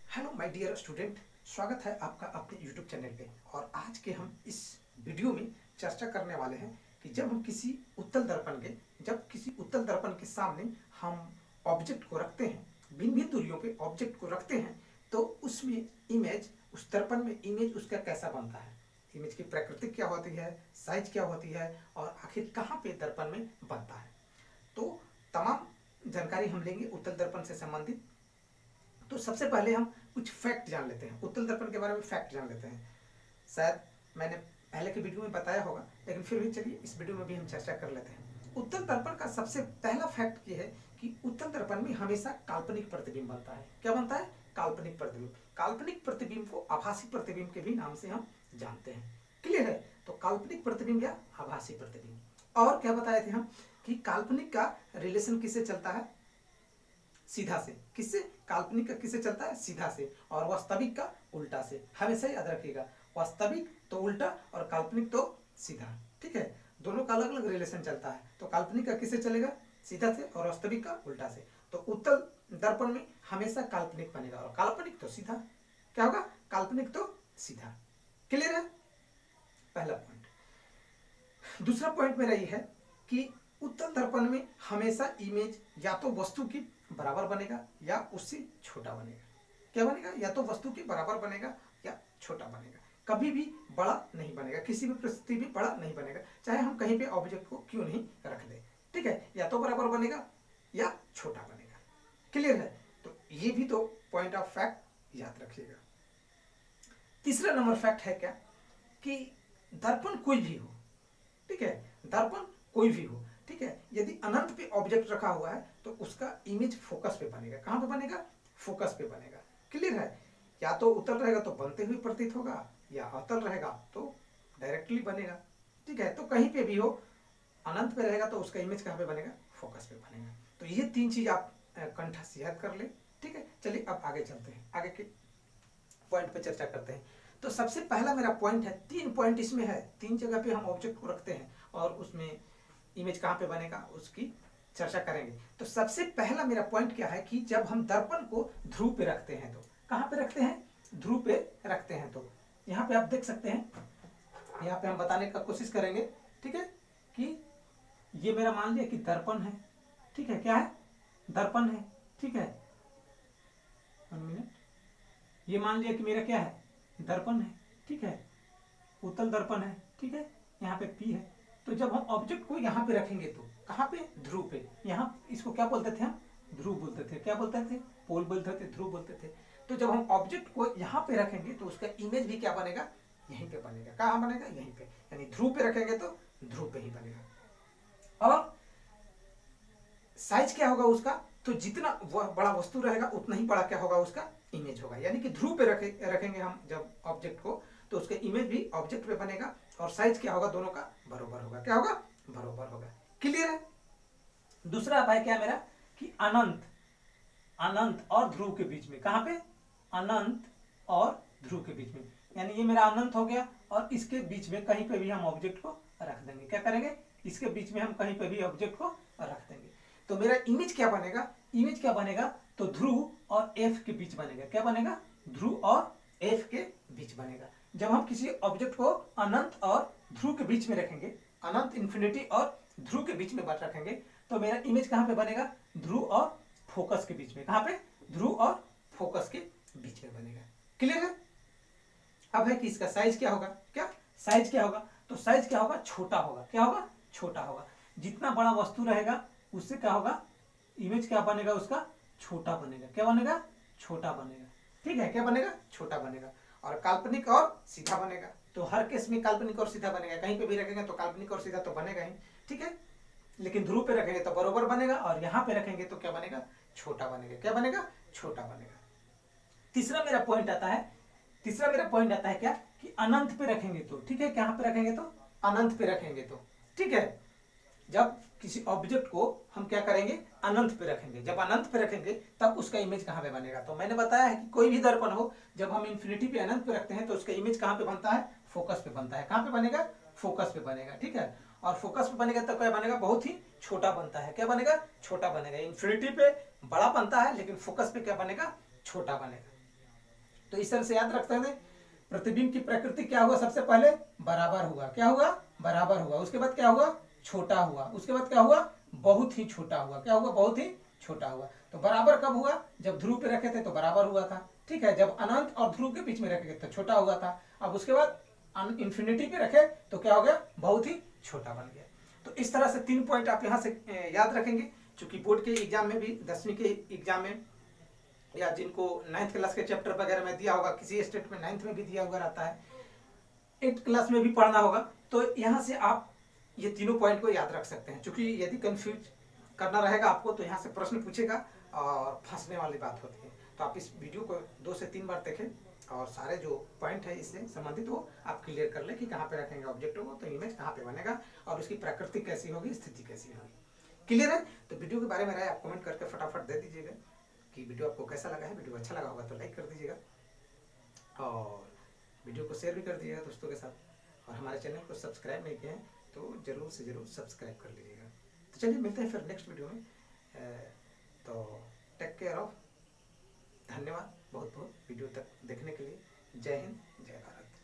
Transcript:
Hello my dear student, स्वागत है आपका अपने यूट्यूब चैनल पे। और आज के हम इस वीडियो में चर्चा करने वाले हैं कि जब हम किसी उत्तल दर्पण के सामने हम ऑब्जेक्ट को रखते हैं, भिन्न भिन्न दूरियों पे ऑब्जेक्ट को रखते हैं, तो उसमें इमेज, उस दर्पण में इमेज उसका कैसा बनता है, इमेज की प्रकृति क्या होती है, साइज क्या होती है और आखिर कहाँ पे दर्पण में बनता है। तो तमाम जानकारी हम लेंगे उत्तल दर्पण से संबंधित। तो सबसे पहले हम कुछ फैक्ट जान लेते हैं, उत्तल दर्पण के बारे में फैक्ट जान लेते हैं। शायद मैंने पहले के वीडियो में बताया होगा, लेकिन फिर भी चलिए इस वीडियो में भी हम चर्चा कर लेते हैं। उत्तल दर्पण का सबसे पहला फैक्ट ये है कि उत्तल दर्पण में हमेशा काल्पनिक प्रतिबिंब बनता है। क्या बनता है? काल्पनिक प्रतिबिंब। काल्पनिक प्रतिबिंब को आभासी प्रतिबिंब के भी नाम से हम जानते हैं। क्लियर है? तो काल्पनिक प्रतिबिंब या आभासी प्रतिबिंब। और क्या बताए थे हम कि काल्पनिक का रिलेशन किससे चलता है? सीधा से। किससे? काल्पनिक का किससे चलता है? सीधा से। और वास्तविक का उल्टा से। हमेशा याद रखिएगा, वास्तविक तो उल्टा और काल्पनिक तो सीधा। ठीक है, दोनों का अलग अलग रिलेशन चलता है। तो काल्पनिक का किससे चलेगा? सीधा से, और वास्तविक का उल्टा से। तो उत्तल दर्पण में हमेशा काल्पनिक बनेगा और काल्पनिक तो सीधा। क्या होगा? काल्पनिक तो सीधा। क्लियर है? पहला पॉइंट। दूसरा पॉइंट मेरा यह है कि उत्तल दर्पण में हमेशा इमेज या तो वस्तु की बराबर बनेगा या उससे छोटा बनेगा। क्या बनेगा? या तो वस्तु के बराबर बनेगा या छोटा बनेगा। कभी भी बड़ा नहीं बनेगा, किसी भी परिस्थिति में बड़ा नहीं बनेगा, चाहे हम कहीं पे ऑब्जेक्ट को क्यों नहीं रख दें। ठीक है, या तो बराबर बनेगा या छोटा बनेगा। क्लियर है? तो ये भी तो पॉइंट ऑफ फैक्ट याद रखिएगा। तीसरा नंबर फैक्ट है क्या कि दर्पण कोई भी हो। ठीक है, दर्पण कोई भी हो। ठीक है, यदि अनंत पे ऑब्जेक्ट रखा हुआ है तो उसका इमेज फोकस पे बनेगा। कहां पे बनेगा? फोकस पे बनेगा। क्लियर है? या तो उत्तल रहेगा तो बनते हुए प्रतीत होगा, या अतल रहेगा तो डायरेक्टली बनेगा। ठीक है, तो कहीं पे भी हो, अनंत पे रहेगा तो उसका इमेज कहां पे बनेगा? फोकस पे बनेगा। तो ये तीन चीज आप कंठस्थ याद कर ले। ठीक है, चलिए अब आगे चलते हैं, आगे के पॉइंट पे चर्चा करते हैं। तो सबसे पहला मेरा पॉइंट है, 3 पॉइंट इसमें है, 3 जगह पे हम ऑब्जेक्ट को रखते हैं और उसमें इमेज कहां पे बनेगा उसकी चर्चा करेंगे। तो सबसे पहला मेरा पॉइंट क्या है कि जब हम दर्पण को ध्रुव पे रखते हैं, तो कहां पे रखते हैं? ध्रुव पे रखते हैं। तो यहाँ पे आप देख सकते हैं, यहाँ पे हम बताने का कोशिश करेंगे। ठीक है, कि ये मेरा मान लिया कि दर्पण है। ठीक है, क्या है? दर्पण है। ठीक है, 1 मिनट, ये मान लिया कि मेरा क्या है? दर्पण है। ठीक है, उत्तल दर्पण है। ठीक है, यहाँ पे पी है। तो जब हम ऑब्जेक्ट को यहाँ पे रखेंगे तो कहाँ पे? ध्रुव पे। यहाँ इसको क्या बोलते थे हम? ध्रुव बोलते थे। क्या बोलते थे? पोल बोलते थे, ध्रुव बोलते थे। तो जब हम ऑब्जेक्ट को यहाँ पे रखेंगे तो उसका इमेज भी क्या बनेगा? यहीं पे बनेगा। कहाँ बनेगा? यहीं पे। यानी ध्रुव पे रखेंगे तो ध्रुव पे ही बनेगा। और साइज क्या होगा उसका? तो जितना बड़ा वस्तु रहेगा उतना ही बड़ा क्या होगा? उसका इमेज होगा। यानी कि ध्रुव पे रखेंगे हम जब ऑब्जेक्ट को, तो उसका इमेज भी ऑब्जेक्ट पे बनेगा और साइज क्या होगा? दोनों का बराबर होगा। क्या होगा? बराबर होगा। क्लियर है? दूसरा है क्या मेरा कि अनंत, अनंत और ध्रुव के बीच में। कहां पे? अनंत और ध्रुव के बीच में। यानी ये मेरा अनंत हो गया और इसके बीच में कहीं पे भी हम ऑब्जेक्ट को रख देंगे। क्या करेंगे? इसके बीच में हम कहीं पे भी ऑब्जेक्ट को रख देंगे। तो मेरा इमेज क्या बनेगा? इमेज क्या बनेगा? तो ध्रुव और एफ के बीच बनेगा। क्या बनेगा? ध्रुव और एफ के बीच बनेगा। जब हम किसी ऑब्जेक्ट को अनंत और ध्रुव के बीच में रखेंगे, अनंत इंफिनिटी और ध्रुव के बीच में रखेंगे, तो मेरा इमेज कहां पे बनेगा? ध्रुव और फोकस के बीच में। कहां पे? ध्रुव और फोकस के बीच में बनेगा। क्लियर है? अब है कि इसका साइज क्या होगा? क्या साइज क्या होगा? तो साइज क्या होगा? छोटा होगा। क्या होगा? छोटा होगा। जितना बड़ा वस्तु रहेगा उससे क्या होगा? इमेज क्या बनेगा? उसका छोटा बनेगा। क्या बनेगा? छोटा बनेगा। ठीक है, क्या बनेगा? छोटा बनेगा। और काल्पनिक और सीधा बनेगा। तो हर केस में काल्पनिक और सीधा बनेगा। कहीं पे भी रखेंगे तो काल्पनिक और सीधा तो बनेगा ही। ठीक है, लेकिन ध्रुव पे रखेंगे तो बराबर बनेगा और यहाँ पे रखेंगे तो क्या बनेगा? छोटा बनेगा। क्या बनेगा? छोटा बनेगा। तीसरा मेरा पॉइंट आता है क्या कि अनंत पे रखेंगे तो। ठीक है, कहां पे रखेंगे? तो अनंत पे रखेंगे तो। ठीक है, जब किसी ऑब्जेक्ट को हम क्या करेंगे? अनंत पे रखेंगे। जब अनंत पे रखेंगे तब उसका इमेज कहां पे बनेगा? तो मैंने बताया है कि कोई भी दर्पण हो, जब हम इन्फिनिटी पे अनंत पे रखते हैं तो उसका इमेज कहां पे बनता है? फोकस पे बनता है। कहां पे बनेगा? फोकस पे बनेगा। ठीक है, और फोकस पे बनेगा तब क्या बनेगा? बहुत ही छोटा बनता है। क्या बनेगा? छोटा बनेगा। इन्फिनिटी पे बड़ा बनता है लेकिन फोकस पे क्या बनेगा? छोटा बनेगा। तो इस तरह से याद रखते हैं। प्रतिबिंब की प्रकृति क्या हुआ, सबसे पहले बराबर हुआ, क्या हुआ, बराबर हुआ, उसके बाद क्या हुआ, छोटा हुआ, उसके बाद क्या हुआ, बहुत ही छोटा हुआ, क्या हुआ, बहुत ही छोटा हुआ। तो बराबर कब हुआ, जब ध्रुव पे रखे थे तो बराबर हुआ था, ठीक है। जब अनंत और ध्रुव के बीच में रखे तो छोटा हुआ था। अब उसके बाद इन्फिनिटी पे रखे तो क्या हो गया, बहुत ही छोटा बन गया। तो इस तरह से 3 पॉइंट आप यहाँ से याद रखेंगे, क्योंकि बोर्ड के एग्जाम में भी 10वीं के एग्जाम में या जिनको 9th क्लास के चैप्टर वगैरह में दिया होगा, किसी स्टेट में 9th में भी दिया हुआ रहता है, 8th क्लास में भी पढ़ना होगा, तो यहाँ से आप ये तीनों पॉइंट को याद रख सकते हैं। क्योंकि यदि कंफ्यूज करना रहेगा आपको तो यहाँ से प्रश्न पूछेगा और फंसने वाली बात होती है। तो आप इस वीडियो को 2 से 3 बार देखें और सारे जो पॉइंट है इससे संबंधित वो आप क्लियर कर लें कि कहाँ पे रखेंगे ऑब्जेक्ट को, तो इमेज कहाँ पे बनेगा और उसकी प्रकृति कैसी होगी, स्थिति कैसी होगी। क्लियर है? तो वीडियो के बारे में राय आप कमेंट करके फटाफट दे दीजिएगा कि वीडियो आपको कैसा लगा है। वीडियो अच्छा लगा होगा तो लाइक कर दीजिएगा और वीडियो को शेयर भी कर दीजिएगा दोस्तों के साथ। और हमारे चैनल को सब्सक्राइब नहीं किए हैं तो जरूर से जरूर सब्सक्राइब कर लीजिएगा। तो चलिए मिलते हैं फिर नेक्स्ट वीडियो में। तो टेक केयर ऑफ, धन्यवाद बहुत बहुत वीडियो तक देखने के लिए। जय हिंद, जय भारत।